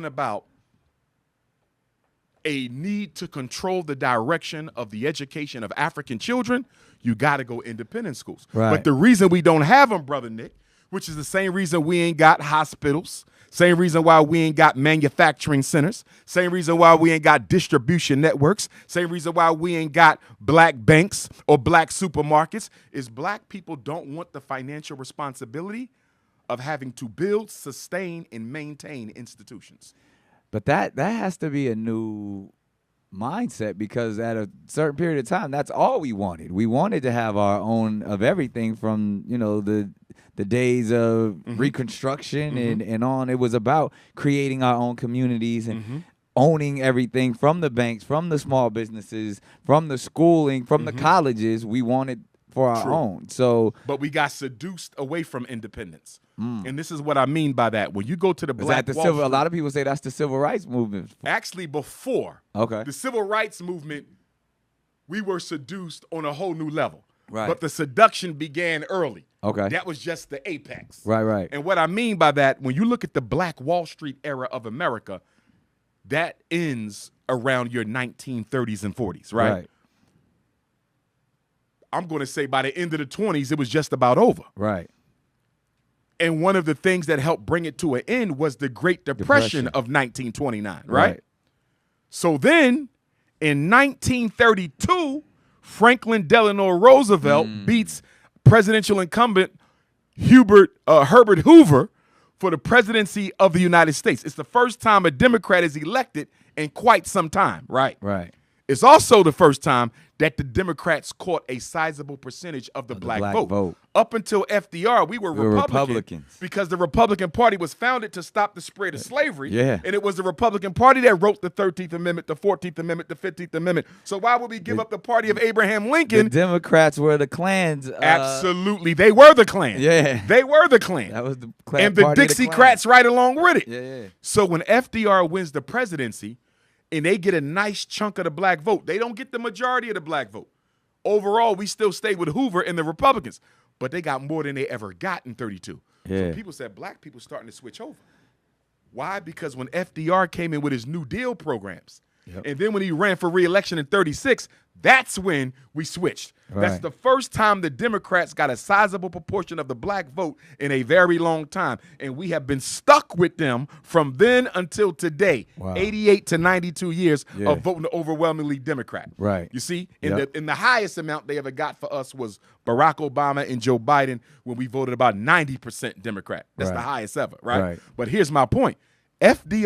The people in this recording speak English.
about a need to control the direction of the education of African children, you got to go independent schools. Right. But the reason we don't have them, Brother Nick, which is the same reason we ain't got hospitals, same reason why we ain't got manufacturing centers, same reason why we ain't got distribution networks, same reason why we ain't got black banks or black supermarkets, is black people don't want the financial responsibility of having to build, sustain, and maintain institutions. But that has to be a new mindset, because at a certain period of time, that's all we wanted. We wanted to have our own of everything from, the days of Reconstruction and on. It was about creating our own communities and owning everything, from the banks, from the small businesses, from the schooling, from the colleges. We wanted for our own. So, but we got seduced away from independence. And this is what I mean by that. When you go to the Black Wall Street, a lot of people say that's the civil rights movement. Actually, before the civil rights movement, we were seduced on a whole new level. Right. But the seduction began early. Okay. That was just the apex. Right. And what I mean by that, when you look at the Black Wall Street era of America, that ends around your 1930s and 40s, right? I'm going to say by the end of the 20s, it was just about over. Right. And one of the things that helped bring it to an end was the Great Depression of 1929, right? So then, in 1932, Franklin Delano Roosevelt beats presidential incumbent Herbert Hoover for the presidency of the United States. It's the first time a Democrat is elected in quite some time, right? Right. It's also the first time that the Democrats caught a sizable percentage of the black vote. Up until FDR, we were Republicans because the Republican Party was founded to stop the spread of slavery. Yeah. And it was the Republican Party that wrote the 13th Amendment, the 14th Amendment, the 15th Amendment. So why would we give up the party of Abraham Lincoln? The Democrats were the Klans. Absolutely. They were the Klan. Yeah. They were the Klan. That was the Klan. And the Dixiecrats right along with it. Yeah. So when FDR wins the presidency, and they get a nice chunk of the black vote, they don't get the majority of the black vote. Overall, we still stay with Hoover and the Republicans, but they got more than they ever got in 32. Yeah. So people said black people starting to switch over. Why? Because when FDR came in with his New Deal programs, and then when he ran for re-election in 36, that's when we switched. Right. That's the first time the Democrats got a sizable proportion of the black vote in a very long time. And we have been stuck with them from then until today. Wow. 88 to 92 years of voting overwhelmingly Democrat. Right. You see? In the highest amount they ever got for us was Barack Obama and Joe Biden when we voted about 90% Democrat. That's the highest ever, right? But here's my point. FDR's